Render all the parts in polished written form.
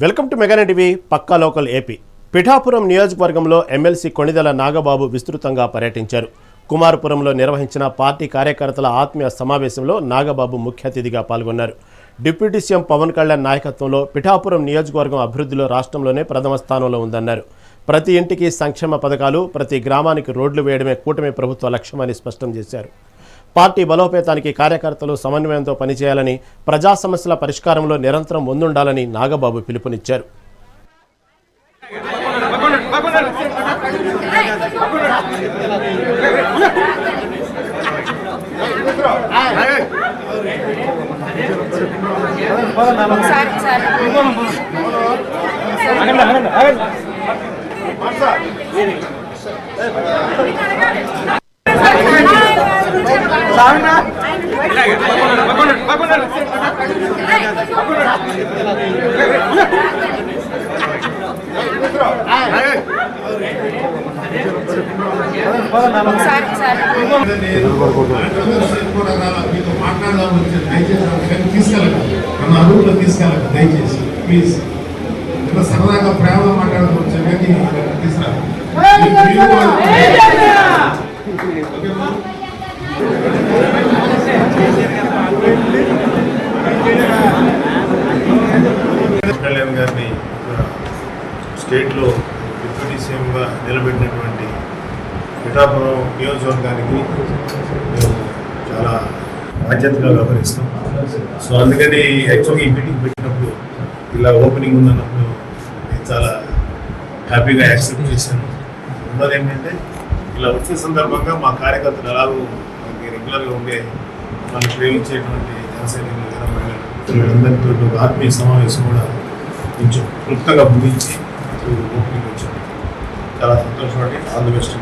Welcome to mega TV Pakka local AP. Pithapuram నియోజకవర్గంలో MLC Konidela Nagababu విస్తృతంగా పర్యటించారు. కుమారపురంలో నిర్వహించిన పార్టీ కార్యకర్తల ఆత్మీయ సమావేశంలో నాగబాబు ముఖ్య అతిథిగా పాల్గొన్నారు. డిప్యూటీ సీఎం పవన్ కళ్యాణ్ నాయకత్వంలో పిఠాపురం నియోజకవర్గం అభివృద్ధిలో రాష్ట్రంలోనే ప్రథమ స్థానంలో ఉందన్నారు. ప్రతి ఇంటికి సంక్షేమ పథకాలు, ప్రతి గ్రామానికి రోడ్లు వేయడమే కూటమి ప్రభుత్వ లక్ష్యమని స్పష్టం చేశారు. పార్టీ బలోపేతానికి కార్యకర్తలు సమన్వయంతో పనిచేయాలని, ప్రజా సమస్యల పరిష్కారంలో నిరంతరం ముందుండాలని నాగబాబు పిలుపునిచ్చారు. దయచేసి ప్లీజ్ సరదాగా ప్రేమ మాట్లాడుకోవచ్చు. కళ్యాణ్ గారిని స్టేట్లో డిప్యూటీ సీఎంగా నిలబెట్టినటువంటి పిఠాపురం నియోజకవర్గానికి మేము చాలా బాధ్యతగా వ్యవహరిస్తాం. సో అందుకని యాక్చువల్గా ఈ మీటింగ్ పెట్టినప్పుడు ఇలా ఓపెనింగ్ ఉందన్నప్పుడు నేను చాలా హ్యాపీగా యాక్సెప్ట్ చేశాను. ఉన్నది ఏంటంటే ఇలా వచ్చే సందర్భంగా మా కార్యకర్తలు ఎలాగో మనకి రెగ్యులర్గా ఉండే మనం ప్రేమించేటువంటి జనసైనికులు వీళ్ళందరితో ఒక ఆత్మీయ సమావేశం కూడా కొంచెం క్లుప్తంగా ముగించి ఓపెనింగ్ వచ్చాం. చాలా సంతోషపడి ఆల్ ది బెస్ట్.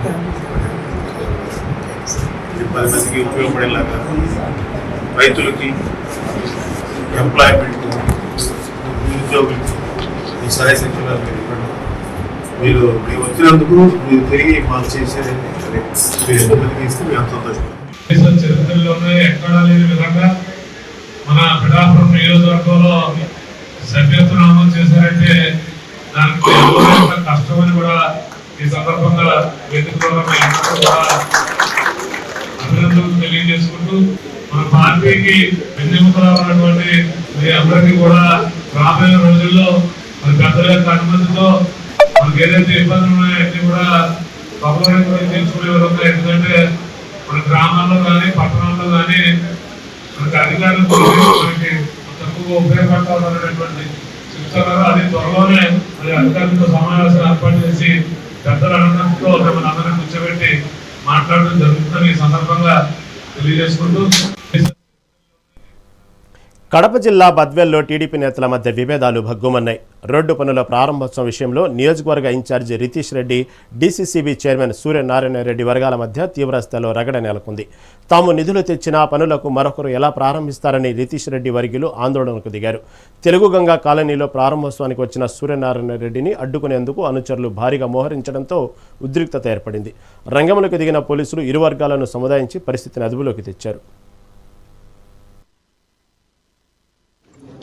10 మందికి ఉపయోగపడేలాగా రైతులకి, ఎంప్లాయ్మెంట్, నిరుద్యోగులకి ఈ సహాయ శక్తిగా మీరు వచ్చినందుకు మీరు తిరిగి మాకు చేసేది మీరు ఎంతమందికి ఇస్తే మేము అంత సంతోషపడతాం. చరిత్రలోనే ఎక్కడా లేని విధంగా మన పిఠాపురం నియోజకవర్గంలో సభ్యత్వం అమలు చేశారంటే దానికి కష్టమని కూడా ఈ సందర్భంగా వేదికలో కూడా అభినందనలు తెలియజేసుకుంటూ మన పార్టీకి వెన్నెముకలా ఉన్నటువంటి మీ అందరికీ కూడా రాబోయే రోజుల్లో మన పెద్దల యొక్క అనుమతితో మనకి ఏదైతే ఇబ్బందులు ఉన్నాయో అన్ని కూడా త్వరలో తెలుసుకునే విధంగా, ఎందుకంటే మన గ్రామాల్లో కానీ పట్టణాల్లో కానీ మనకి అధికారులు మనకి తక్కువ ఉపయోగపడతామనేటువంటి చెప్తున్నారు. అది త్వరలోనే అది అధికారులతో సమావేశం ఏర్పాటు చేసి పెద్దల అనుమతితో మన అందరినీ కూర్చోబెట్టి మాట్లాడడం జరుగుతుందని ఈ సందర్భంగా తెలియజేసుకుంటూ, కడప జిల్లా బద్వేల్లో టీడీపీ నేతల మధ్య విభేదాలు భగ్గుమన్నాయి. రోడ్డు పనుల ప్రారంభోత్సవం విషయంలో నియోజకవర్గ incharge Ritish Reddy, DCCB chairman Suryanarayana Reddy వర్గాల మధ్య తీవ్రస్థాయిలో రగడ నెలకొంది. తాము నిధులు తెచ్చిన పనులకు మరొకరు ఎలా ప్రారంభిస్తారని రితీష్ రెడ్డి వర్గీయులు ఆందోళనకు దిగారు. తెలుగుగంగ కాలనీలో ప్రారంభోత్సవానికి వచ్చిన సూర్యనారాయణ రెడ్డిని అడ్డుకునేందుకు అనుచరులు భారీగా మోహరించడంతో ఉద్రిక్తత ఏర్పడింది. రంగంలోకి దిగిన పోలీసులు ఇరు వర్గాలను సముదాయించి పరిస్థితిని అదుపులోకి తెచ్చారు.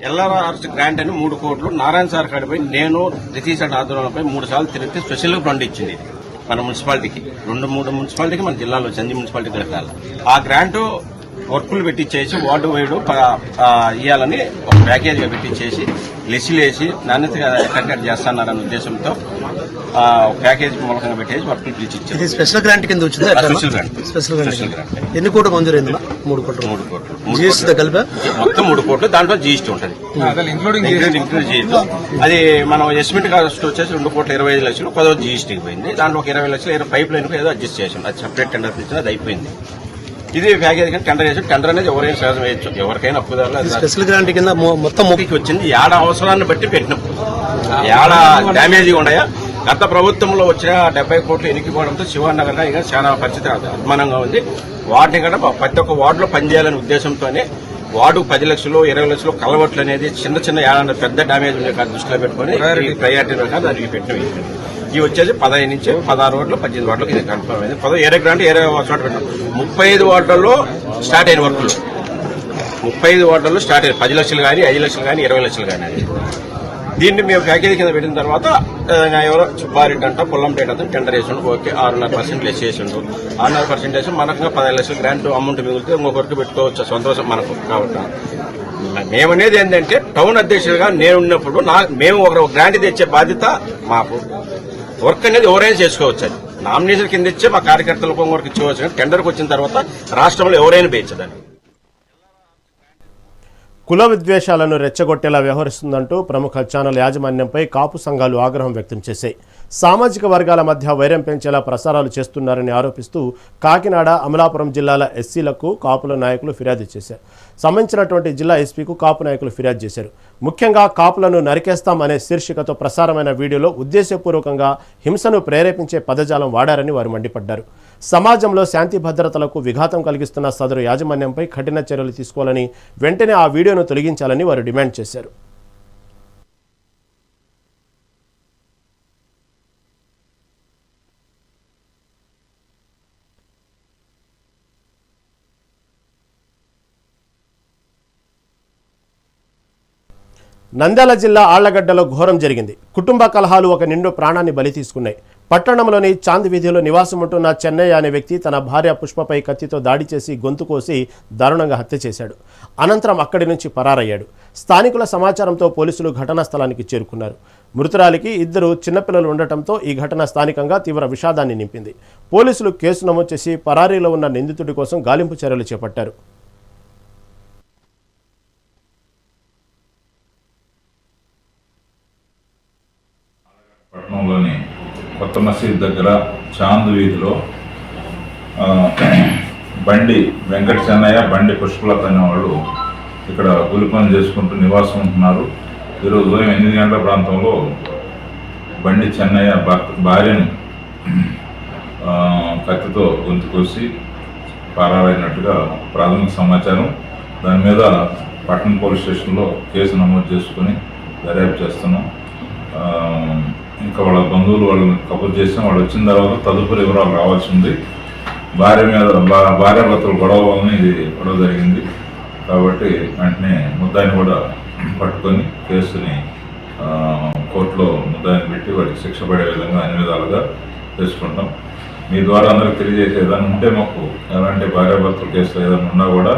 ఎల్ఆర్ఆర్ గ్రాంట్ అని 3 కోట్లు నారాయణ సార్ కాడిపై నేను రితీష్ అండ్ ఆందోళనపై 3 సార్లు తిరిగితే స్పెషల్ ఫండ్ ఇచ్చింది మన మున్సిపాలిటీకి. 2-3 మున్సిపాలిటీకి మన జిల్లాలో చందీ మున్సిపాలిటీ దొరకాలి. ఆ గ్రాంట్ వర్కులు పెట్టించేసి వార్డు వైడు ఇవ్వాలని ఒక ప్యాకేజ్గా పెట్టించేసి లెస్సులు వేసి నాణ్యతగా కండక్ట్ చేస్తున్నారన్న ఉద్దేశంతో ప్యాకేజ్ మూలకంగా పెట్టేసి వర్కులు పిలిచి ఇచ్చారు. స్పెషల్ గ్రాంట్ కింద వచ్చింది. స్పెషల్ గ్రాంట్ ఎన్ని కోట్లు మంజూరైంది? 3 కోట్లు. కలిపి మొత్తం 3 కోట్లు. దాంట్లో జీఎస్టీ ఉంటుంది, ఇంక్లూడ్ చేయదు. అది మనం ఎస్టిమేట్ కాస్ట్ వచ్చేసి 2,25,00,000. 10 జీఎస్టీకి పోయింది. దాంట్లో ఒక 20,00,000 పైప్ లైన్ ఏదో అడ్జస్ట్ చేసాం. అది సెపరేట్ టెండర్ ఇచ్చిన అది అయిపోయింది. ఇది ప్యాకేజ్ కానీ టెండర్ చేసి టెండర్ అనేది ఎవరైనా సహజం వేయచ్చు, ఎవరికైనా అప్పుదారులు. స్పెషల్ గ్రాంట్ కింద మొత్తం వచ్చింది. ఏడ అవసరాన్ని బట్టి పెట్టినప్పుడు ఏడ డ్యామేజ్ ఉన్నాయా. గత ప్రభుత్వంలో వచ్చిన 70 కోట్లు ఎనికిపోవడంతో శివానగర్ ఇంకా చాలా పరిస్థితి అద్మానంగా ఉంది. వాటిని కూడా ప్రతి ఒక్క వార్డులో పనిచేయాలనే ఉద్దేశంతోనే వార్డు 10 లక్షలు 20 లక్షలు కలవట్లు అనేది చిన్న చిన్న ఏడాది పెద్ద డ్యామేజ్ ఉండే కాదు దృష్టిలో పెట్టుకుని ప్రయారిటీ కాదు అది పెట్టినవి. ఇవి వచ్చేసి 15 నుంచి 16 వార్డులు 18 వార్డులకు ఇది కన్ఫర్మ్ అయింది. 10 గ్రాంట్ 20 చోట పెట్టాం. 35 వార్డుల్లో స్టార్ట్ అయిన వర్కులు 35 వార్డుల్లో స్టార్ట్ అయ్యాయి. 10 లక్షలు కానీ 5 లక్షలు కానీ 20 లక్షలు కానీ. దీన్ని మేము ప్యాకేజీ కింద పెట్టిన తర్వాత ఎవరో సుబ్బారెడ్డి అంట పుల్లంపేట అంతా టెండర్ వేసిండు. ఓకే 6.5% లెస్ చేసిండు. 6.5% వేసి మనకు 15 లక్షల గ్రాంట్ అమౌంట్ మిగిలితే ఇంకొకరికి పెట్టుకోవచ్చు, సంతోషం మనకు. కాబట్టి మేమనేది ఏంటంటే టౌన్ అధ్యక్షుడిగా నేను ఉన్నప్పుడు మేము ఒక గ్రాంట్ తెచ్చే బాధ్యత మాకు. వర్క్ అనేది ఎవరైనా చేసుకోవచ్చు. అది నామినేషన్ కింద ఇచ్చే మా కార్యకర్తలకు ఇంకొకరికి ఇచ్చేవచ్చు. కానీ టెండర్కి వచ్చిన తర్వాత రాష్ట్రంలో ఎవరైనా పేర్చదని. కుల విద్వేషాలను రెచ్చగొట్టేలా వ్యవహరిస్తుందంటూ ప్రముఖ ఛానల్ యాజమాన్యంపై కాపు సంఘాలు ఆగ్రహం వ్యక్తం చేశాయి. సామాజిక వర్గాల మధ్య వైరం పెంచేలా ప్రసారాలు చేస్తున్నారని ఆరోపిస్తూ కాకినాడ, అమలాపురం జిల్లాల ఎస్సీలకు కాపుల నాయకులు ఫిర్యాదు చేశారు. సంబంధించినటువంటి జిల్లా ఎస్పీకు కాపు నాయకులు ఫిర్యాదు చేశారు. ముఖ్యంగా కాపులను నరికేస్తాం అనే శీర్షికతో ప్రసారమైన వీడియోలో ఉద్దేశపూర్వకంగా హింసను ప్రేరేపించే పదజాలం వాడారని వారు మండిపడ్డారు. సమాజంలో శాంతి భద్రతలకు విఘాతం కలిగిస్తున్న సదరు యాజమాన్యంపై కఠిన చర్యలు తీసుకోవాలని, వెంటనే ఆ వీడియోను తొలగించాలని వారు డిమాండ్ చేశారు. నంద్యాల జిల్లా ఆళ్లగడ్డలో ఘోరం జరిగింది. కుటుంబ కలహాలు ఒక నిండు ప్రాణాన్ని బలి తీసుకున్నాయి. పట్టణంలోని చాంద్ వీధిలో నివాసం ఉంటున్న చెన్నయ్య అనే వ్యక్తి తన భార్య పుష్పపై కత్తితో దాడి చేసి గొంతు కోసి దారుణంగా హత్య చేశాడు. అనంతరం అక్కడి నుంచి పరారయ్యాడు. స్థానికుల సమాచారంతో పోలీసులు ఘటనా స్థలానికి చేరుకున్నారు. మృతురాలికి 2 చిన్నపిల్లలు ఉండటంతో ఈ ఘటన స్థానికంగా తీవ్ర విషాదాన్ని నింపింది. పోలీసులు కేసు నమోదు చేసి పరారీలో ఉన్న నిందితుడి కోసం గాలింపు చర్యలు చేపట్టారు. పట్టణంలోని కొత్త మసీద్ దగ్గర చాంద్ వీధిలో బండి వెంకట చెన్నయ్య, బండి పుష్పలత అనేవాళ్ళు ఇక్కడ కూలి పని చేసుకుంటూ నివాసం ఉంటున్నారు. ఈరోజు ఉదయం 8 గంటల ప్రాంతంలో బండి చెన్నయ్య భార్యను కత్తితో గొంతు కోసి పరారైనట్టుగా ప్రాథమిక సమాచారం. దాని మీద పట్టణ పోలీస్ స్టేషన్లో కేసు నమోదు చేసుకుని దర్యాప్తు చేస్తున్నాం. ఇంకా వాళ్ళ బంధువులు వాళ్ళని కబుర్ చేసాం. వాళ్ళు వచ్చిన తర్వాత తదుపరి వివరాలు రావాల్సి ఉంది. భార్యాభర్తలు గొడవ వలన ఇది గొడవ జరిగింది కాబట్టి వెంటనే ముద్దాయిని కూడా పట్టుకొని కేసుని కోర్టులో ముద్దాయిని పెట్టి వాడికి శిక్ష పడే విధంగా అన్ని విధాలుగా చేసుకుంటాం. మీ ద్వారా అందరికి తెలియజేసే ఏదైనా ఉంటే మాకు ఎలాంటి భార్యాభర్తల కేసులు ఏదైనా ఉన్నా కూడా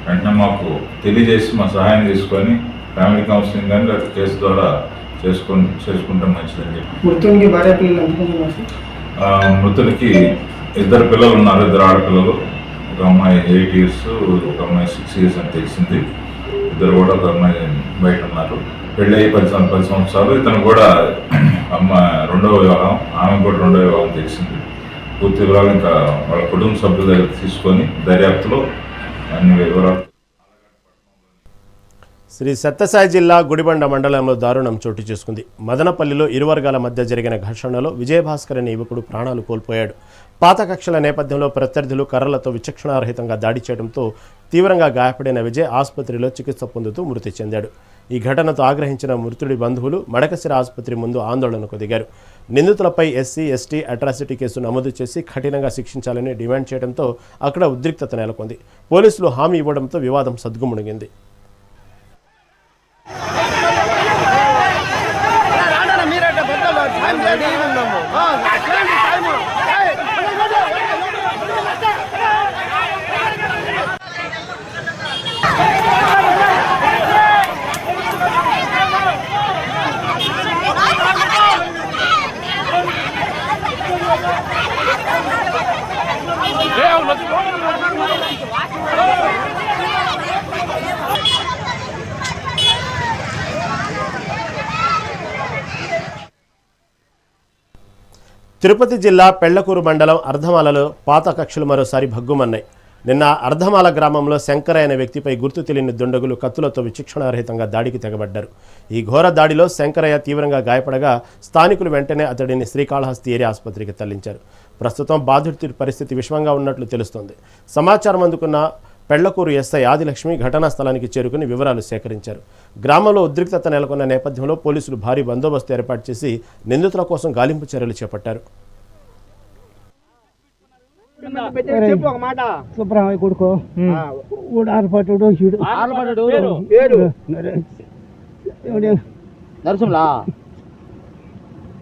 వెంటనే మాకు తెలియజేసి మా సహాయం తీసుకొని ఫ్యామిలీ కౌన్సిలింగ్ కానీ లేకపోతే కేసు ద్వారా చేసుకుంటే మంచిదని చెప్పి. మృతునికి భార్య పిల్లలు ఎంతమంది? మృతునికి 2 పిల్లలు ఉన్నారు, 2 ఆడపిల్లలు. ఒక అమ్మాయి 8 years, ఒక అమ్మాయి 6 years అని తెలిసింది. 2 కూడా ఒక అమ్మాయి బయట ఉన్నారు. పెళ్ళి అయ్యి 10 సంవత్సరాలు. ఇతను కూడా రెండవ వివాహం, ఆమె కూడా రెండవ వివాహం తెలిసింది. పూర్తి వివరాలు ఇంకా వాళ్ళ కుటుంబ సభ్యుల దగ్గర తీసుకొని దర్యాప్తులో అన్ని వివరాలు. శ్రీ సత్యసాయి జిల్లా గుడిబండ మండలంలో దారుణం చోటు చేసుకుంది. మదనపల్లిలో ఇరు వర్గాల మధ్య జరిగిన ఘర్షణలో విజయభాస్కర్ అనే యువకుడు ప్రాణాలు కోల్పోయాడు. పాత కక్షల నేపథ్యంలో ప్రత్యర్థులు కర్రలతో విచక్షణారహితంగా దాడి చేయడంతో తీవ్రంగా గాయపడిన విజయ్ ఆసుపత్రిలో చికిత్స పొందుతూ మృతి చెందాడు. ఈ ఘటనతో ఆగ్రహించిన మృతుడి బంధువులు మడకశిర ఆసుపత్రి ముందు ఆందోళనకు దిగారు. నిందితులపై SC, ST అట్రాసిటీ కేసు నమోదు చేసి కఠినంగా శిక్షించాలని డిమాండ్ చేయడంతో అక్కడ ఉద్రిక్తత నెలకొంది. పోలీసులు హామీ ఇవ్వడంతో వివాదం సద్దుమణిగింది. తిరుపతి జిల్లా పెళ్లకూరు మండలం అర్ధమాలలో పాత కక్షలు మరోసారి భగ్గుమన్నాయి. నిన్న అర్ధమాల గ్రామంలో శంకరయ్య అనే వ్యక్తిపై గుర్తు తెలియని దుండగులు కత్తులతో విచక్షణారహితంగా దాడికి తెగబడ్డారు. ఈ ఘోర దాడిలో శంకరయ్య తీవ్రంగా గాయపడగా స్థానికులు వెంటనే అతడిని శ్రీకాళహస్తి ఏరియా ఆసుపత్రికి తరలించారు. ప్రస్తుతం బాధితుడి పరిస్థితి విషమంగా ఉన్నట్లు తెలుస్తోంది. సమాచారం అందుకున్న పెళ్లకూరు SI ఆదిలక్ష్మి ఘటనా స్థలానికి చేరుకుని వివరాలు సేకరించారు. గ్రామంలో ఉద్రిక్తత నెలకొన్న నేపథ్యంలో పోలీసులు భారీ బందోబస్తు ఏర్పాటు చేసి నిందితుల కోసం గాలింపు చర్యలు చేపట్టారు. సుబ్రహ్మణ్య కొడుకు ఆర్పటుడు నరసింహలా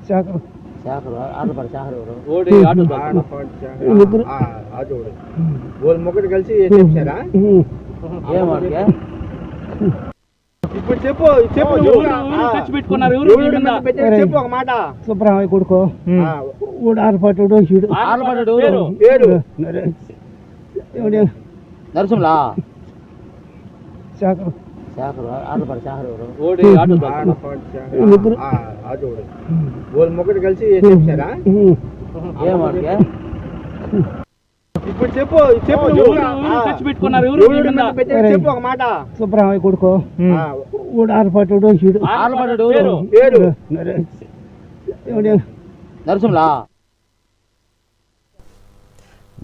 శాఖరు శాఖరు ఆటోపాడు శాఖరు ఓడి ఆటో ముగ్గురు కలిసి చేశారా ఏం వాడికి ఇప్పుడు చెప్పు చెప్పు ఖర్చు పెట్టుకున్నారు చెప్పు ఒక మాట సుబ్రహ్మణ్య కొడుకు ఆరుపాటు ఆటోపాడు పేరు నరసింహలా శాఖరు శాఖరు ఆటోపాడు శాఖరు ఓడి ఆటో ముగ్గురు కలిసి చేశారా ఏం వాడికి ఇప్పుడు చెప్పు చెప్పు ఖర్చు పెట్టుకున్నారు చెప్పు ఒక మాట సుబ్రహ్మణ్య కొడుకు ఆరుపాటు ఆటోపాడు పేరు నరసింహలా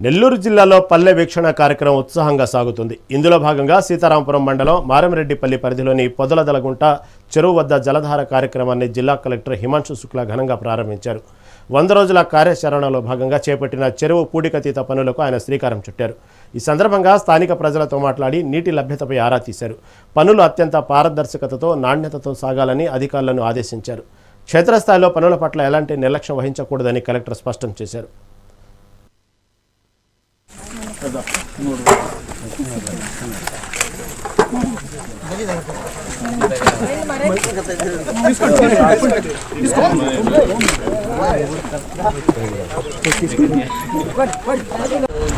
నెల్లూరు జిల్లాలో పల్లె వీక్షణ కార్యక్రమం ఉత్సాహంగా సాగుతుంది. ఇందులో భాగంగా సీతారాంపురం మండలం మారంరెడ్డిపల్లి పరిధిలోని పొదలదలగుంట చెరువు వద్ద జలధార కార్యక్రమాన్ని జిల్లా కలెక్టర్ హిమాంశు శుక్లా ఘనంగా ప్రారంభించారు. 100 రోజుల కార్యాచరణలో భాగంగా చేపట్టిన చెరువు పూడికతీత పనులకు ఆయన శ్రీకారం చుట్టారు. ఈ సందర్భంగా స్థానిక ప్రజలతో మాట్లాడి నీటి లభ్యతపై ఆరా తీశారు. పనులు అత్యంత పారదర్శకతతో నాణ్యతతో సాగాలని అధికారులను ఆదేశించారు. క్షేత్రస్థాయిలో పనుల పట్ల ఎలాంటి నిర్లక్ష్యం వహించకూడదని కలెక్టర్ స్పష్టం చేశారు.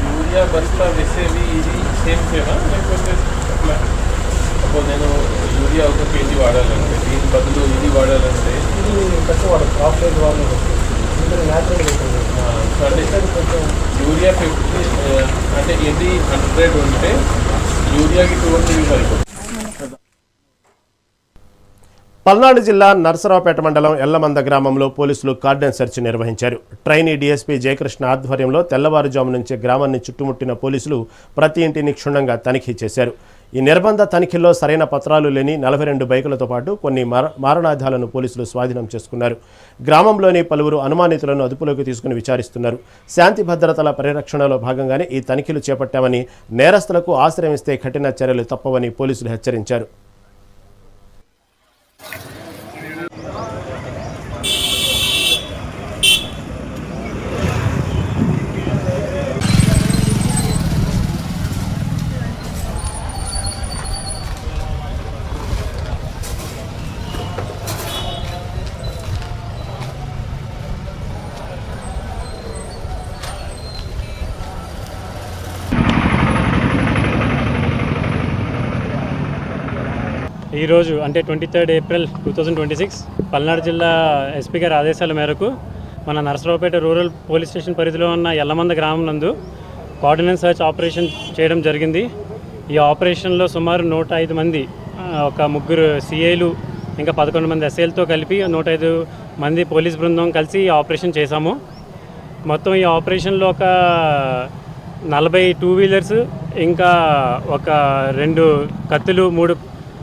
యూరియా బస్తా వేసేవి ఇది సేమ్ సేమా లేకపోతే సపోజ్ నేను యూరియా 1 kg వాడాలంటే దీని బదులు ఇది వాడాలంటే అంటే యూరియా 50 అంటే ఇది 100 ఉంటే యూరియాకి 200 సరిపోతుంది. పల్నాడు జిల్లా నర్సరావుపేట మండలం ఎల్లమంద గ్రామంలో పోలీసులు కార్డన్ సెర్చ్ నిర్వహించారు. ట్రైనీ డీఎస్పీ జయకృష్ణ ఆధ్వర్యంలో తెల్లవారుజాము నుంచి గ్రామాన్ని చుట్టుముట్టిన పోలీసులు ప్రతి ఇంటిని క్షుణ్ణంగా తనిఖీ చేశారు. ఈ నిర్బంధ తనిఖీల్లో సరైన పత్రాలు లేని 42 బైకులతో పాటు కొన్ని మారణాయుధాలను పోలీసులు స్వాధీనం చేసుకున్నారు. గ్రామంలోని పలువురు అనుమానితులను అదుపులోకి తీసుకుని విచారిస్తున్నారు. శాంతి భద్రతల పరిరక్షణలో భాగంగానే ఈ తనిఖీలు చేపట్టామని, నేరస్తులకు ఆశ్రయం ఇస్తే కఠిన చర్యలు తప్పవని పోలీసులు హెచ్చరించారు. ఈరోజు అంటే 23 ఏప్రిల్ 2026 పల్నాడు జిల్లా ఎస్పీ గారి ఆదేశాల మేరకు మన నరసరావుపేట రూరల్ పోలీస్ స్టేషన్ పరిధిలో ఉన్న ఎల్లమంద గ్రామం నందు కోఆర్డినెన్స్ సర్చ్ ఆపరేషన్ చేయడం జరిగింది. ఈ ఆపరేషన్లో సుమారు 105 మంది, ఒక 3 సిఐలు ఇంకా 11 మంది ఎస్ఐలతో కలిపి 105 మంది పోలీస్ బృందం కలిసి ఈ ఆపరేషన్ చేశాము. మొత్తం ఈ ఆపరేషన్లో ఒక 40 2 వీలర్స్, ఇంకా ఒక 2 కత్తులు, 3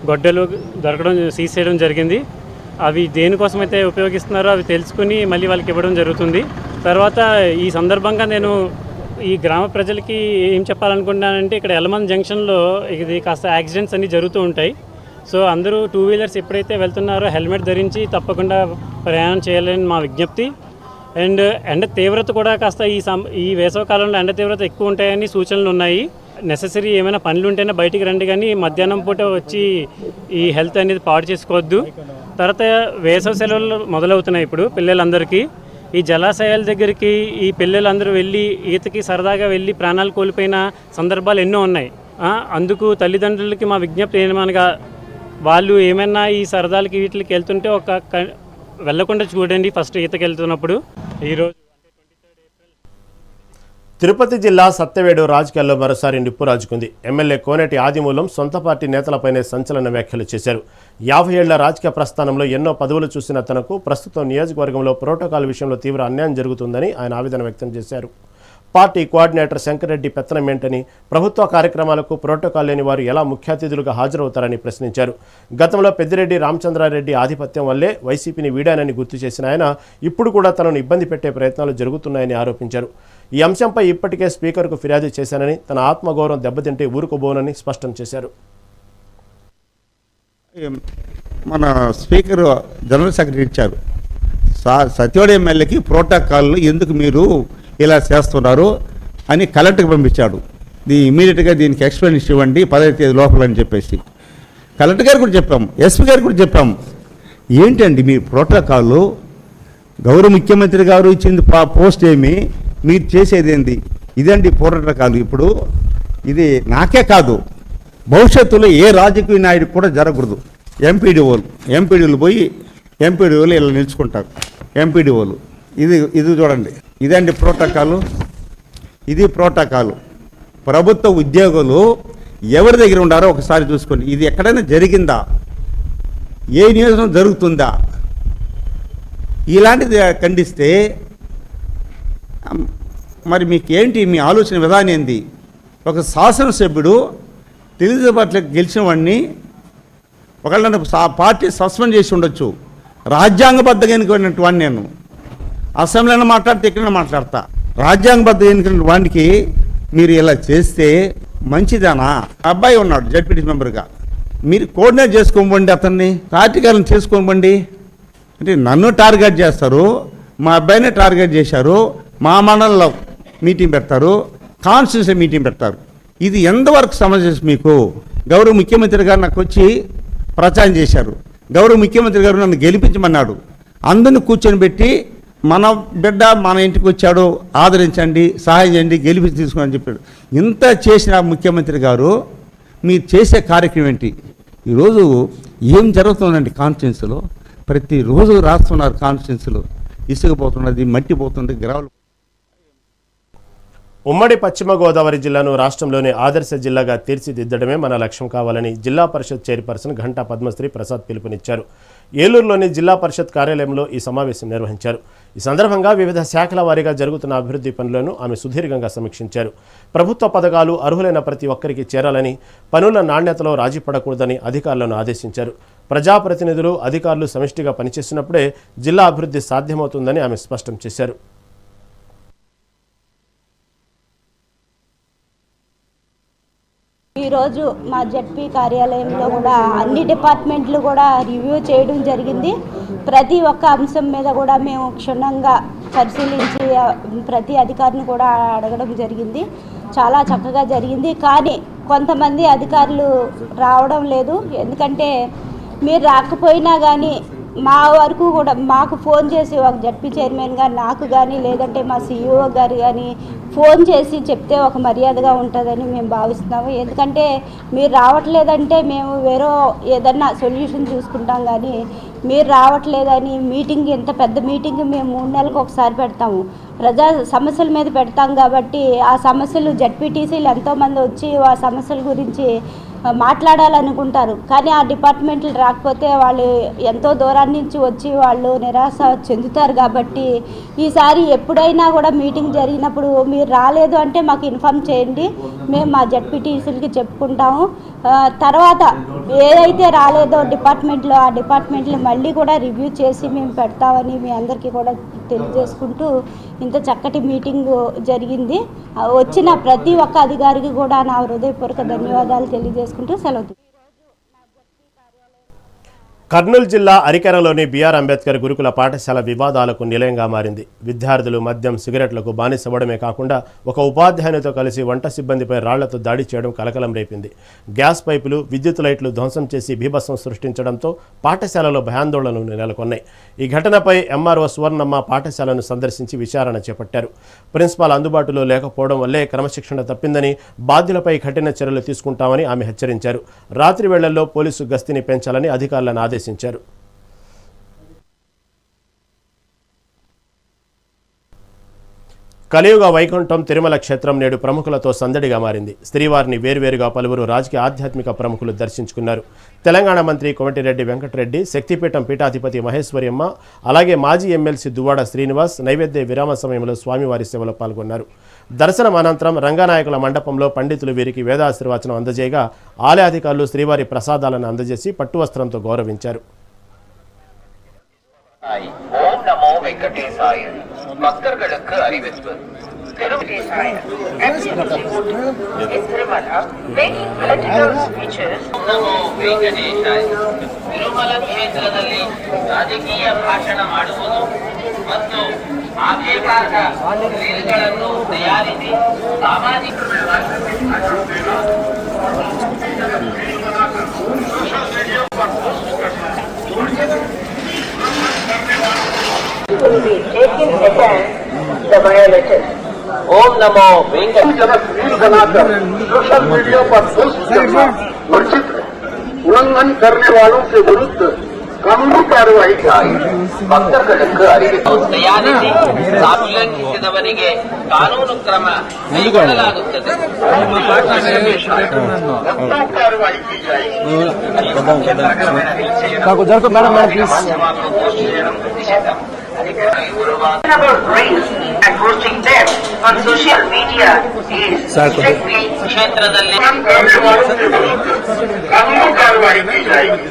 గొడ్డలు దొరకడం, సీజ్ చేయడం జరిగింది. అవి దేనికోసమైతే ఉపయోగిస్తున్నారో అవి తెలుసుకుని మళ్ళీ వాళ్ళకి ఇవ్వడం జరుగుతుంది. తర్వాత ఈ సందర్భంగా నేను ఈ గ్రామ ప్రజలకి ఏం చెప్పాలనుకుంటున్నానంటే, ఇక్కడ ఎల్లమంద జంక్షన్లో ఇది కాస్త యాక్సిడెంట్స్ అన్నీ జరుగుతూ ఉంటాయి. సో అందరూ 2 వీలర్స్ ఎప్పుడైతే వెళ్తున్నారో హెల్మెట్ ధరించి తప్పకుండా ప్రయాణం చేయాలని మా విజ్ఞప్తి. అండ్ ఎండ తీవ్రత కూడా కాస్త ఈ వేసవకాలంలో ఎండ తీవ్రత ఎక్కువ ఉంటాయని సూచనలు ఉన్నాయి. నెససరీ ఏమైనా పనులు ఉంటేనే బయటికి రండి, కానీ మధ్యాహ్నం పూట వచ్చి ఈ హెల్త్ అనేది పాడు చేసుకోవద్దు. తర్వాత వేసవి సెలవులు మొదలవుతున్నాయి ఇప్పుడు పిల్లలందరికీ. ఈ జలాశయాల దగ్గరికి ఈ పిల్లలందరూ వెళ్ళి ఈతకి సరదాగా వెళ్ళి ప్రాణాలు కోల్పోయిన సందర్భాలు ఎన్నో ఉన్నాయి. అందుకు తల్లిదండ్రులకి మా విజ్ఞప్తి ఏమనగా, వాళ్ళు ఏమైనా ఈ సరదాలకి వీటికి వెళ్తుంటే వెళ్ళకుండా చూడండి ఫస్ట్ ఈతకి వెళ్తున్నప్పుడు. ఈరోజు తిరుపతి జిల్లా సత్యవేడు రాజకీయాల్లో మరోసారి నిప్పు రాజుకుంది. ఎమ్మెల్యే కోనేటి ఆదిమూలం సొంత పార్టీ నేతలపైనే సంచలన వ్యాఖ్యలు చేశారు. 50 ఏళ్ల రాజకీయ ప్రస్థానంలో ఎన్నో పదవులు చూసిన తనకు ప్రస్తుతం నియోజకవర్గంలో ప్రోటోకాల్ విషయంలో తీవ్ర అన్యాయం జరుగుతుందని ఆయన ఆవేదన వ్యక్తం చేశారు. పార్టీ కోఆర్డినేటర్ శంకర్రెడ్డి పెత్తనమేంటని, ప్రభుత్వ కార్యక్రమాలకు ప్రోటోకాల్ లేని వారు ఎలా ముఖ్య అతిథులుగా హాజరవుతారని ప్రశ్నించారు. గతంలో పెద్దిరెడ్డి రామచంద్రారెడ్డి ఆధిపత్యం వల్లే వైసీపీని వీడానని గుర్తు చేసిన ఆయన ఇప్పుడు కూడా తనను ఇబ్బంది పెట్టే ప్రయత్నాలు జరుగుతున్నాయని ఆరోపించారు. ఈ అంశంపై ఇప్పటికే స్పీకర్కు ఫిర్యాదు చేశానని, తన ఆత్మగౌరవం దెబ్బతింటే ఊరుకోబోనని స్పష్టం చేశారు. మన స్పీకర్ జనరల్ సెక్రటరీ ఇచ్చారు. సత్యవాడ ఎమ్మెల్యేకి ప్రోటోకాల్లో ఎందుకు మీరు ఇలా చేస్తున్నారు అని కలెక్టర్కి పంపించాడు. ఇమీడియట్గా దీనికి ఎక్స్ప్లెనేషన్ ఇవ్వండి 10వ తేదీ లోపల అని చెప్పేసి కలెక్టర్ గారు కూడా చెప్పాము, ఎస్పీ గారు కూడా చెప్పాము. ఏంటండి మీ ప్రోటోకాల్? గౌరవ ముఖ్యమంత్రి గారు ఇచ్చింది పోస్ట్ ఏమి, మీరు చేసేది ఏంది? ఇదండి ప్రోటోకాల్. ఇప్పుడు ఇది నాకే కాదు, భవిష్యత్తులో ఏ రాజకీయ నాయుడికి కూడా జరగకూడదు. ఎంపీడీఓలు పోయి ఎంపీడీఓలు ఇలా నిలుచుకుంటారు. ఎంపీడీఓలు ఇది చూడండి, ఇదండి ప్రోటోకాలు. ఇది ప్రోటోకాలు. ప్రభుత్వ ఉద్యోగులు ఎవరి దగ్గర ఉండారో ఒకసారి చూసుకోండి. ఇది ఎక్కడైనా జరిగిందా? ఏ నియోజకవర్గం జరుగుతుందా? ఇలాంటిది ఖండిస్తే మరి మీకేంటి మీ ఆలోచన విధానం ఏంది? ఒక శాసనసభ్యుడు తెలుగుదేశం పార్టీలకు గెలిచిన వాడిని ఒకళ్ళ పార్టీ సస్పెండ్ చేసి ఉండొచ్చు. రాజ్యాంగబద్ధంగా ఎన్నికైనటువంటి వాడిని నేను అసెంబ్లీలో మాట్లాడితే ఎక్కడైనా మాట్లాడతా. రాజ్యాంగబద్ధంగా ఎన్నికైన వాడికి మీరు ఇలా చేస్తే మంచిదానా? అబ్బాయి ఉన్నాడు జడ్పీటీ మెంబర్గా, మీరు కోఆర్డినేట్ చేసుకోమండి, అతన్ని పార్టీకాలను చేసుకోమండి. అంటే నన్ను టార్గెట్ చేస్తారు, మా అబ్బాయినే టార్గెట్ చేశారు, మా మండలంలో మీటింగ్ పెడతారు, కాన్స్టిట్యూన్సీ మీటింగ్ పెడతారు. ఇది ఎంతవరకు సమంజసం మీకు? గౌరవ ముఖ్యమంత్రి గారు నాకు వచ్చి ప్రచారం చేశారు. గౌరవ ముఖ్యమంత్రి గారు నన్ను గెలిపించమన్నాడు. అందరిని కూర్చొని పెట్టి మన బిడ్డ మన ఇంటికి వచ్చాడు, ఆదరించండి, సహాయం చేయండి, గెలిపించి తీసుకోమని చెప్పాడు. ఇంత చేసిన ముఖ్యమంత్రి గారు మీరు చేసే కార్యక్రమం ఏంటి? ఈరోజు ఏం జరుగుతుందండి కాన్స్టిట్యున్సీలో? ప్రతిరోజు రాస్తున్నారు కాన్స్టిట్యున్సీలో, ఇసుక పోతున్నది, మట్టి పోతుంది, గ్రావెల్. ఉమ్మడి పశ్చిమ గోదావరి జిల్లాను రాష్ట్రంలోని ఆదర్శ జిల్లాగా తీర్చిదిద్దడమే మన లక్ష్యం కావాలని జిల్లా పరిషత్ చైర్పర్సన్ ఘంటా పద్మశ్రీ ప్రసాద్ పిలుపునిచ్చారు. ఏలూరులోని జిల్లా పరిషత్ కార్యాలయంలో ఈ సమావేశం నిర్వహించారు. ఈ సందర్భంగా వివిధ శాఖల వారీగా జరుగుతున్న అభివృద్ధి పనులను ఆమె సుదీర్ఘంగా సమీక్షించారు. ప్రభుత్వ పథకాలు అర్హులైన ప్రతి ఒక్కరికి చేరాలని, పనుల నాణ్యతలో రాజీ పడకూడదని అధికారులను ఆదేశించారు. ప్రజాప్రతినిధులు, అధికారులు సమిష్టిగా పనిచేసినప్పుడే జిల్లా అభివృద్ధి సాధ్యమవుతుందని ఆమె స్పష్టం చేశారు. ఈరోజు మా జడ్పీ కార్యాలయంలో కూడా అన్ని డిపార్ట్మెంట్లు కూడా రివ్యూ చేయడం జరిగింది. ప్రతి ఒక్క అంశం మీద కూడా మేము క్షుణ్ణంగా పరిశీలించి ప్రతి అధికారిని కూడా అడగడం జరిగింది. చాలా చక్కగా జరిగింది. కానీ కొంతమంది అధికారులు రావడం లేదు. ఎందుకంటే మీరు రాకపోయినా కానీ మా వరకు కూడా మాకు ఫోన్ చేసి ఒక జడ్పీ చైర్మన్ గారు నాకు కానీ లేదంటే మా సిఇఓ గారు కానీ ఫోన్ చేసి చెప్తే ఒక మర్యాదగా ఉంటుందని మేము భావిస్తున్నాము. ఎందుకంటే మీరు రావట్లేదంటే మేము వేరే ఏదన్నా సొల్యూషన్ చూసుకుంటాం, కానీ మీరు రావట్లేదని మీటింగ్, ఇంత పెద్ద మీటింగ్ మేము 3 నెలలకు ఒకసారి పెడతాము. ప్రజా సమస్యల మీద పెడతాం కాబట్టి ఆ సమస్యలు జడ్పీటీసీలు ఎంతోమంది వచ్చి ఆ సమస్యల గురించి మాట్లాడాలనుకుంటారు. కానీ ఆ డిపార్ట్మెంట్లు రాకపోతే వాళ్ళు ఎంతో దూరాన్ని నుంచి వచ్చి వాళ్ళు నిరాశ చెందుతారు. కాబట్టి ఈసారి ఎప్పుడైనా కూడా మీటింగ్ జరిగినప్పుడు మీరు రాలేదు అంటే మాకు ఇన్ఫామ్ చేయండి, మేము మా జడ్పీటీసీలకి చెప్పుకుంటాము. తర్వాత ఏదైతే రాలేదో డిపార్ట్మెంట్లో ఆ డిపార్ట్మెంట్లు మళ్ళీ కూడా రివ్యూ చేసి మేము పెడతామని మీ అందరికీ కూడా తెలియజేసుకుంటూ ఇంత చక్కటి మీటింగ్ జరిగింది. వచ్చిన ప్రతి ఒక్క అధికారికి కూడా నా హృదయపూర్వక ధన్యవాదాలు తెలియజేసుకుంటూ సెలవు. కర్నూలు జిల్లా అరికెరలోని బిఆర్ అంబేద్కర్ గురుకుల పాఠశాల వివాదాలకు నిలయంగా మారింది. విద్యార్థులు మద్యం, సిగరెట్లకు బానిసవ్వడమే కాకుండా ఒక ఉపాధ్యాయునితో కలిసి వంట సిబ్బందిపై రాళ్లతో దాడి చేయడం కలకలం రేపింది. గ్యాస్ పైపులు, విద్యుత్ లైట్లు ధ్వంసం చేసి బీభత్సం సృష్టించడంతో పాఠశాలలో భయాందోళనలు నెలకొన్నాయి. ఈ ఘటనపై ఎంఆర్ఓ సువర్ణమ్మ పాఠశాలను సందర్శించి విచారణ చేపట్టారు. ప్రిన్సిపాల్ అందుబాటులో లేకపోవడం వల్లే క్రమశిక్షణ తప్పిందని, బాధ్యులపై కఠిన చర్యలు తీసుకుంటామని ఆమె హెచ్చరించారు. రాత్రి వేళల్లో పోలీసు గస్తీని పెంచాలని అధికారులను ఆదేశించారు. కలియుగ వైకుంఠం తిరుమల క్షేత్రం నేడు ప్రముఖులతో సందడిగా మారింది. శ్రీవారిని వేర్వేరుగా పలువురు రాజకీయ ఆధ్యాత్మిక ప్రముఖులు దర్శించుకున్నారు. తెలంగాణ మంత్రి కోమటిరెడ్డి వెంకటరెడ్డి, శక్తిపీఠం పీఠాధిపతి మహేశ్వరియమ్మ, అలాగే మాజీ ఎమ్మెల్సీ దువ్వాడ శ్రీనివాస్ నైవేద్య విరామ సమయంలో స్వామివారి సేవలో పాల్గొన్నారు. దర్శనం అనంతరం రంగనాయకుల మండపంలో పండితులు వీరికి వేదాశీర్వచనం అందజేయగా ఆలయాధికారులు శ్రీవారి ప్రసాదాలను అందజేసి పట్టువస్త్రంతో గౌరవించారు. ஓம் நமோ வெங்கடேசாய பக்தர்களுக்கு அறிவிப்பு ತಿರುಮಲ ಕ್ಷೇತ್ರದಲ್ಲಿ ರಾಜಕೀಯ ಭಾಷಣ ಮಾಡುವುದು ಮತ್ತು ಆಕ್ಷೇಪಾರ್ಹ ರೀಲ್ಗಳನ್ನು ತಯಾರಿಸಿ ಸಾಮಾಜಿಕ ओम नमो बनाकर सोशल मीडिया पर पोस्ट करना वर्जित है। उल्लंघन करने वालों के विरुद्ध कानूनी कार्यवाही ಭಕ್ತர்களுக்கு ಅರಿವು ತಯಾರಿಸಿ ಉಲ್ಲಂಘಿಸಿದವರಿಗೆ ಕಾನೂನು ಕ್ರಮ ಕೈಗೊಳ್ಳಲಾಗುತ್ತದೆ ಕಾರ್ಯವಾಹಿ की जाएगी। About race and posting them on social media is strictly ಕ್ಷೇತ್ರದಲ್ಲಿ ಕಾನೂನು ಕಾರ್ಯವಾಹಿ की जाएगी।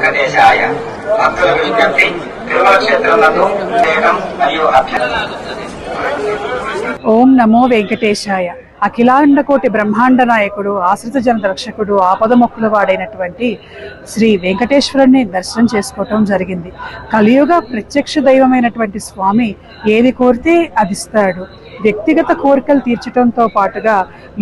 ಗಣೇಶಾಯ ಭಕ್ತರ ವಿಜ್ಞಪ್ತಿ ತಿರುಮಲ ಕ್ಷೇತ್ರವನ್ನು ದೇಹಂ మరియు ಅಭ್ಯರ್ಥಿಸಲಾಗುತ್ತದೆ। ఓం నమో వెంకటేశాయ. అఖిలాండకోటి బ్రహ్మాండ నాయకుడు, ఆశ్రిత జన రక్షకుడు, ఆపదమొక్కుల వాడైనటువంటి శ్రీ వెంకటేశ్వరుని దర్శనం చేసుకోవటం జరిగింది. కలియుగ ప్రత్యక్ష దైవమైనటువంటి స్వామి ఏది కోరితే అది ఇస్తాడు. వ్యక్తిగత కోరికలు తీర్చడంతో పాటుగా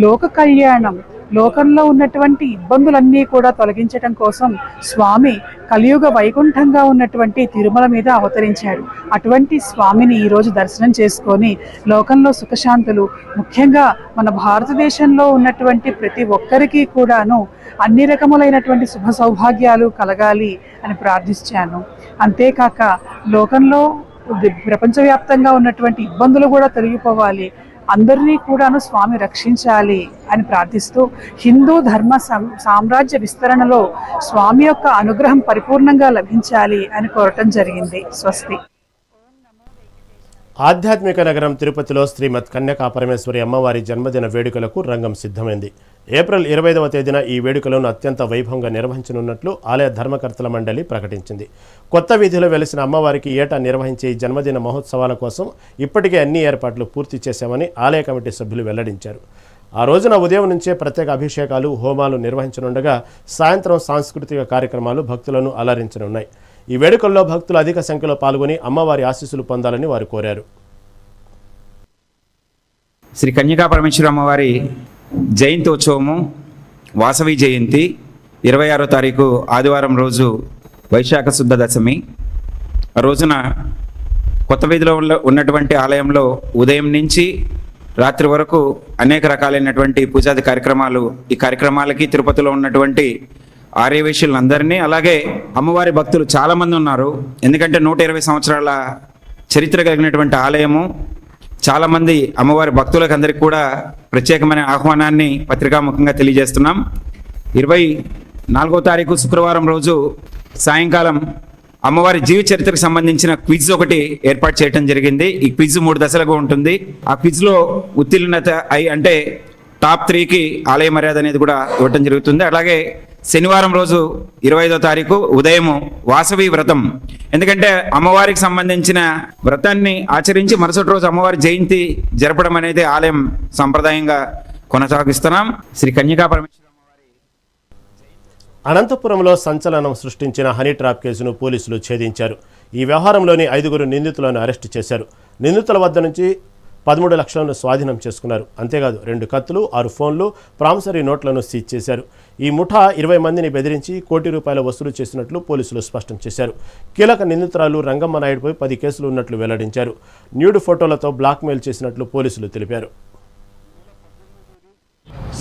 లోక కళ్యాణం, లోకంలో ఉన్నటువంటి ఇబ్బందులన్నీ కూడా తొలగించడం కోసం స్వామి కలియుగ వైకుంఠంగా ఉన్నటువంటి తిరుమల మీద అవతరించాడు. అటువంటి స్వామిని ఈరోజు దర్శనం చేసుకొని లోకంలో సుఖశాంతులు, ముఖ్యంగా మన భారతదేశంలో ఉన్నటువంటి ప్రతి ఒక్కరికి కూడాను అన్ని రకములైనటువంటి శుభ సౌభాగ్యాలు కలగాలి అని ప్రార్థించాను. అంతేకాక లోకంలో ప్రపంచవ్యాప్తంగా ఉన్నటువంటి ఇబ్బందులు కూడా తొలగిపోవాలి, అందరినీ కూడాను స్వామి రక్షించాలి అని ప్రార్థిస్తూ హిందూ ధర్మ సామ్రాజ్య విస్తరణలో స్వామి యొక్క అనుగ్రహం పరిపూర్ణంగా లభించాలి అని కోరటం జరిగింది. స్వస్తి. ఆధ్యాత్మిక నగరం తిరుపతిలో శ్రీమద్ కన్యకా పరమేశ్వరి అమ్మవారి జన్మదిన వేడుకలకు రంగం సిద్ధమైంది. ఏప్రిల్ 25వ తేదీన ఈ వేడుకలను అత్యంత వైభవంగా నిర్వహించనున్నట్లు ఆలయ ధర్మకర్తల మండలి ప్రకటించింది. కొత్త వీధిలో వెలిసిన అమ్మవారికి ఏటా నిర్వహించే ఈ జన్మదిన మహోత్సవాల కోసం ఇప్పటికే అన్ని ఏర్పాట్లు పూర్తి చేశామని ఆలయ కమిటీ సభ్యులు వెల్లడించారు. ఆ రోజున ఉదయం నుంచే ప్రత్యేక అభిషేకాలు, హోమాలు నిర్వహించనుండగా సాయంత్రం సాంస్కృతిక కార్యక్రమాలు భక్తులను అలరించనున్నాయి. ఈ వేడుకల్లో భక్తులు అధిక సంఖ్యలో పాల్గొని అమ్మవారి ఆశీస్సులు పొందాలని వారు కోరారు. శ్రీ కన్యకా పరమేశ్వరి అమ్మవారి జయంతి ఉత్సవము, వాసవి జయంతి 26వ తారీఖు ఆదివారం రోజు వైశాఖ శుద్ధ దశమి. ఆ రోజున కొత్త వీధిలో ఉన్నటువంటి ఆలయంలో ఉదయం నుంచి రాత్రి వరకు అనేక రకాలైనటువంటి పూజాది కార్యక్రమాలు, ఈ కార్యక్రమాలకి తిరుపతిలో ఉన్నటువంటి ఆర్యవేశ్యులందరినీ, అలాగే అమ్మవారి భక్తులు చాలామంది ఉన్నారు. ఎందుకంటే 120 సంవత్సరాల చరిత్ర కలిగినటువంటి ఆలయము. చాలామంది అమ్మవారి భక్తులకు అందరికీ కూడా ప్రత్యేకమైన ఆహ్వానాన్ని పత్రికాముఖంగా తెలియజేస్తున్నాం. 24వ తారీఖు శుక్రవారం రోజు సాయంకాలం అమ్మవారి జీవిత చరిత్రకు సంబంధించిన క్విజ్ ఒకటి ఏర్పాటు చేయడం జరిగింది. ఈ క్విజ్ 3 దశలుగా ఉంటుంది. ఆ క్విజ్లో ఉత్తీర్ణత అంటే టాప్ 3కి ఆలయ మర్యాద అనేది కూడా ఇవ్వటం జరుగుతుంది. అలాగే శనివారం రోజు 25వ తారీఖు ఉదయం వాసవి వ్రతం. ఎందుకంటే అమ్మవారికి సంబంధించిన వ్రతాన్ని ఆచరించి మరుసటి రోజు అమ్మవారి జయంతి జరపడం అనేది ఆలయం సంప్రదాయంగా కొనసాగిస్తున్నాం. శ్రీ కన్యకా పరమేశ్వరి. అనంతపురంలో సంచలనం సృష్టించిన హనీ ట్రాప్ కేసును పోలీసులు ఛేదించారు. ఈ వ్యవహారంలోని 5 నిందితులను అరెస్టు చేశారు. నిందితుల వద్ద నుంచి 13 లక్షలను స్వాధీనం చేసుకున్నారు. అంతేకాదు 2 కత్తులు, 6 ఫోన్లు, ప్రామిసరీ నోట్లను సీజ్ చేశారు. ఈ ముఠా 20 మందిని బెదిరించి ₹1 కోటి వసూలు చేసినట్లు పోలీసులు స్పష్టం చేశారు. కీలక నిందితురాలు రంగమ్మ నాయుడుపై 10 కేసులు ఉన్నట్లు వెల్లడించారు. న్యూడ్ ఫోటోలతో బ్లాక్మెయిల్ చేసినట్లు పోలీసులు తెలిపారు.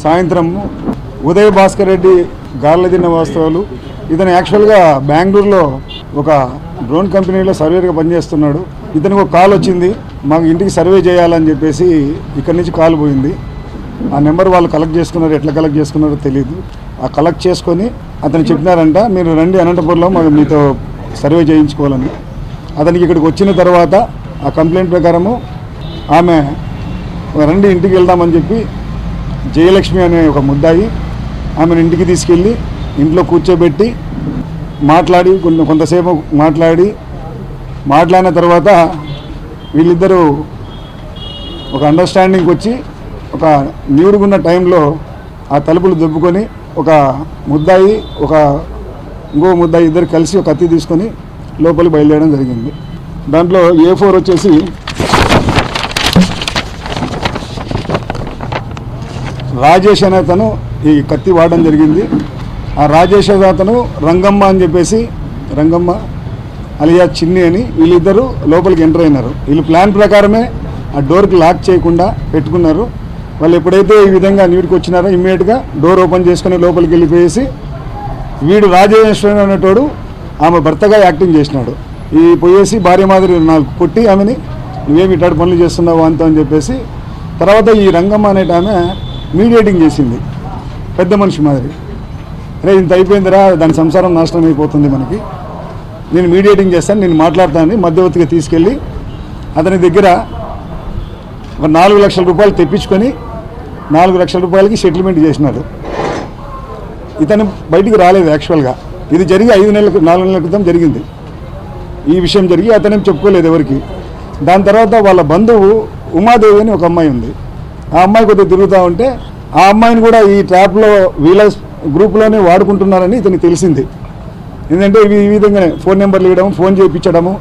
సాయంత్రం ఉదయ్ భాస్కర్ రెడ్డి గార్లదిన్న వాస్తవాలు. ఇతను యాక్చువల్గా బెంగళూరులో ఒక డ్రోన్ కంపెనీలో సర్వేర్గా పనిచేస్తున్నాడు. ఇతనికి ఒక కాల్ వచ్చింది, మాకు ఇంటికి సర్వే చేయాలని చెప్పేసి ఇక్కడి నుంచి కాల్ పోయింది. ఆ నెంబర్ వాళ్ళు కలెక్ట్ చేసుకున్నారు, ఎట్లా కలెక్ట్ చేసుకున్నారో తెలియదు. ఆ కలెక్ట్ చేసుకొని అతను చెప్పినారంట, మీరు రండి అనంతపురంలో మాకు మీతో సర్వే చేయించుకోవాలని. అతనికి ఇక్కడికి వచ్చిన తర్వాత ఆ కంప్లైంట్ ప్రకారము ఆమె రండి ఇంటికి వెళ్దామని చెప్పి జయలక్ష్మి అనే ఒక ముద్దాయి ఆమెను ఇంటికి తీసుకెళ్ళి ఇంట్లో కూర్చోబెట్టి కొంతసేపు మాట్లాడిన తర్వాత వీళ్ళిద్దరూ ఒక అండర్స్టాండింగ్కి వచ్చి ఒక న్యూడ్గున్న టైంలో ఆ తలుపులు దొబ్బుకొని ఒక ముద్దాయి ఇంకో ముద్దాయి ఇద్దరు కలిసి ఒక కత్తి తీసుకొని లోపలికి బయలుదేరడం జరిగింది. దాంట్లో A4 వచ్చేసి రాజేష్ అనే అతను ఈ కత్తి వాడడం జరిగింది. ఆ రాజేష్ అనే అతను రంగమ్మ అని చెప్పేసి, రంగమ్మ అలియా చిన్ని అని వీళ్ళిద్దరూ లోపలికి ఎంటర్ అయినారు. వీళ్ళు ప్లాన్ ప్రకారమే ఆ డోర్కి లాక్ చేయకుండా పెట్టుకున్నారు. వాళ్ళు ఎప్పుడైతే ఈ విధంగా నీటికి వచ్చినారో ఇమ్మీడియట్గా డోర్ ఓపెన్ చేసుకుని లోపలికి వెళ్ళిపోయేసి వీడు రాజేశ్వరి అనేటోడు ఆమె భర్తగా యాక్టింగ్ చేసినాడు. ఈ పోయేసి భార్య మాదిరి నాకు కొట్టి ఆమెని నువ్వేమి ఇట్లాంటి పనులు చేస్తున్నావు అంత అని చెప్పేసి తర్వాత ఈ రంగమ్మ అనేట ఆమె మీడియేటింగ్ చేసింది పెద్ద మనిషి మాదిరి. అరే ఇంత అయిపోయిందిరా, దాని సంసారం నాశనం అయిపోతుంది, మనకి నేను మీడియేటింగ్ చేస్తాను, నేను మాట్లాడతానని మధ్యవర్తిగా తీసుకెళ్ళి అతని దగ్గర ఒక 4 లక్షల రూపాయలు తెప్పించుకొని 4 లక్షల రూపాయలకి సెటిల్మెంట్ చేసినాడు. ఇతను బయటికి రాలేదు. యాక్చువల్గా ఇది జరిగి 4 నెలల క్రితం జరిగింది. ఈ విషయం జరిగి అతనేం చెప్పుకోలేదు ఎవరికి. దాని తర్వాత వాళ్ళ బంధువు ఉమాదేవి అని ఒక అమ్మాయి ఉంది. ఆ అమ్మాయి కొద్దిగా తిరుగుతూ ఉంటే ఆ అమ్మాయిని కూడా ఈ ట్రాప్లో వీళ్ళ గ్రూప్లోనే వాడుకుంటున్నారని ఇతనికి తెలిసింది. ఎందుకంటే ఈ విధంగానే ఫోన్ నెంబర్లు ఇవ్వడం, ఫోన్ చేయించడము,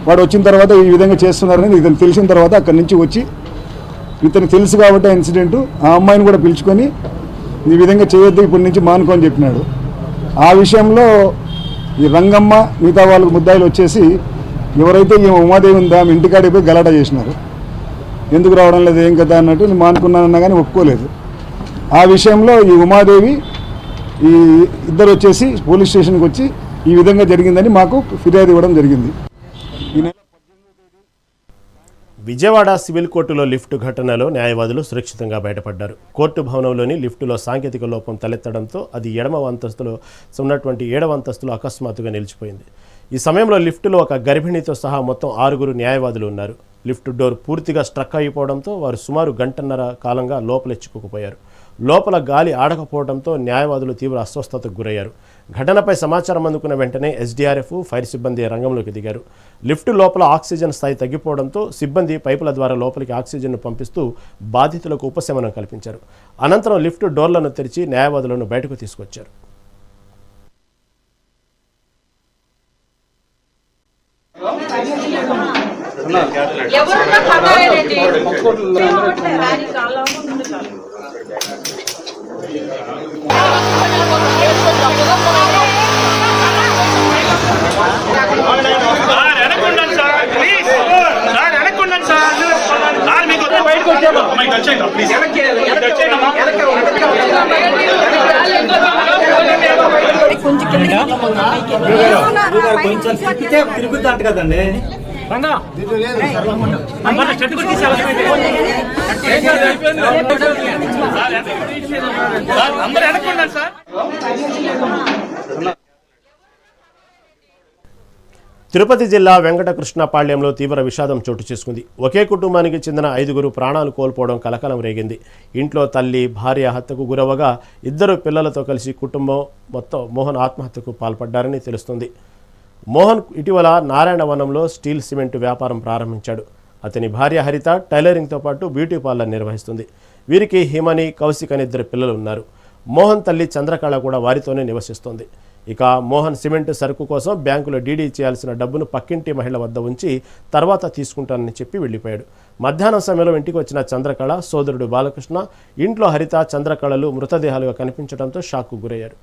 వాడు వచ్చిన తర్వాత ఈ విధంగా చేస్తున్నారని ఇతను తెలిసిన తర్వాత అక్కడి నుంచి వచ్చి ఇతనికి తెలుసు కాబట్టి ఆ ఇన్సిడెంట్ ఆ అమ్మాయిని కూడా పిలుచుకొని ఈ విధంగా చేయొద్దు, ఇప్పటి నుంచి మానుకో అని చెప్పినాడు. ఆ విషయంలో ఈ రంగమ్మ మిగతా వాళ్ళకు ముద్దాయిలు వచ్చేసి ఎవరైతే ఈ ఉమాదేవి ఉందో ఆమె ఇంటికాడికి పోయి గలాటా చేసినారు. ఎందుకు రావడం లేదు ఏం కదా అన్నట్టు నేను మానుకున్నానన్నా కానీ ఒప్పుకోలేదు. ఆ విషయంలో ఈ ఉమాదేవి ఈ ఇద్దరు వచ్చేసి పోలీస్ స్టేషన్కి వచ్చి ఈ విధంగా జరిగిందని మాకు ఫిర్యాదు ఇవ్వడం జరిగింది. విజయవాడ సివిల్ కోర్టులో లిఫ్ట్ ఘటనలో న్యాయవాదులు సురక్షితంగా బయటపడ్డారు. కోర్టు భవనంలోని లిఫ్టులో సాంకేతిక లోపం తలెత్తడంతో అది 7వ అంతస్తులో ఉన్నటువంటి 7వ అంతస్తులో అకస్మాత్తుగా నిలిచిపోయింది. ఈ సమయంలో లిఫ్టులో ఒక గర్భిణితో సహా మొత్తం 6 న్యాయవాదులు ఉన్నారు. లిఫ్ట్ డోర్ పూర్తిగా స్ట్రక్ అయిపోవడంతో వారు సుమారు గంటన్నర కాలంగా లోపలెచ్చుకోకపోయారు. లోపల గాలి ఆడకపోవడంతో న్యాయవాదులు తీవ్ర అస్వస్థతకు గురయ్యారు. ఘటనపై సమాచారం అందుకున్న వెంటనే SDRF, ఫైర్ సిబ్బంది రంగంలోకి దిగారు. లిఫ్ట్ లోపల ఆక్సిజన్ స్థాయి తగ్గిపోవడంతో సిబ్బంది పైపుల ద్వారా లోపలికి ఆక్సిజన్ను పంపిస్తూ బాధితులకు ఉపశమనం కల్పించారు. అనంతరం లిఫ్ట్ డోర్లను తెరిచి న్యాయవాదులను బయటకు తీసుకొచ్చారు. కొంచెం తిరుగుతాంట కదండి. తిరుపతి జిల్లా వెంకటకృష్ణపాళ్యంలో తీవ్ర విషాదం చోటు చేసుకుంది. ఒకే కుటుంబానికి చెందిన 5 ప్రాణాలు కోల్పోవడం కలకలం రేగింది. ఇంట్లో తల్లి, భార్య హత్యకు గురవగా 2 పిల్లలతో కలిసి కుటుంబం మొత్తం మోహన్ ఆత్మహత్యకు పాల్పడ్డారని తెలుస్తుంది. మోహన్ ఇటీవల నారాయణవనంలో స్టీల్ సిమెంట్ వ్యాపారం ప్రారంభించాడు. అతని భార్య హరిత టైలరింగ్తో పాటు బ్యూటీ పార్లర్ నిర్వహిస్తుంది. వీరికి హిమని, కౌశిక్ అనే 2 పిల్లలు ఉన్నారు. మోహన్ తల్లి చంద్రకళ కూడా వారితోనే నివసిస్తోంది. ఇక మోహన్ సిమెంట్ సరుకు కోసం బ్యాంకులో డీడీ చేయాల్సిన డబ్బును పక్కింటి మహిళ వద్ద ఉంచి తర్వాత తీసుకుంటానని చెప్పి వెళ్ళిపోయాడు. మధ్యాహ్నం సమయంలో ఇంటికి వచ్చిన చంద్రకళ సోదరుడు బాలకృష్ణ ఇంట్లో హరిత, చంద్రకళలు మృతదేహాలుగా కనిపించడంతో షాక్కు గురయ్యారు.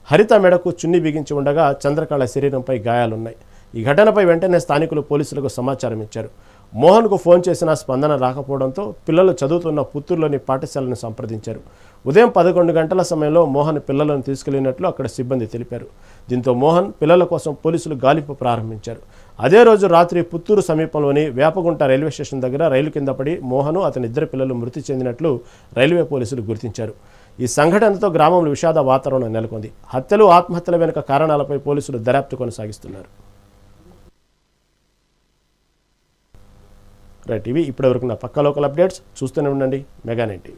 హరిత మెడకు చున్ని బిగించి ఉండగా చంద్రకళ శరీరంపై గాయాలున్నాయి. ఈ ఘటనపై వెంటనే స్థానికులు పోలీసులకు సమాచారం ఇచ్చారు. మోహన్కు ఫోన్ చేసినా స్పందన రాకపోవడంతో పిల్లలు చదువుతున్న పుత్తూరులోని పాఠశాలను సంప్రదించారు. ఉదయం 11 గంటల సమయంలో మోహన్ పిల్లలను తీసుకెళ్లినట్లు అక్కడ సిబ్బంది తెలిపారు. దీంతో మోహన్ పిల్లల కోసం పోలీసులు గాలింపు ప్రారంభించారు. అదే రోజు రాత్రి పుత్తూరు సమీపంలోని వేపగుంట రైల్వే స్టేషన్ దగ్గర రైలు కింద పడి మోహన్, అతని 2 పిల్లలు మృతి చెందినట్లు రైల్వే పోలీసులు గుర్తించారు. ఈ సంఘటనతో గ్రామంలో విషాద వాతావరణం నెలకొంది. హత్యలు, ఆత్మహత్యల వెనుక కారణాలపై పోలీసులు దర్యాప్తు కొనసాగిస్తున్నారు. రైట్, ఇవి ఇప్పటివరకు నా పక్క లోకల్ అప్డేట్స్. చూస్తూనే ఉండండి మెగా9 టీవీ.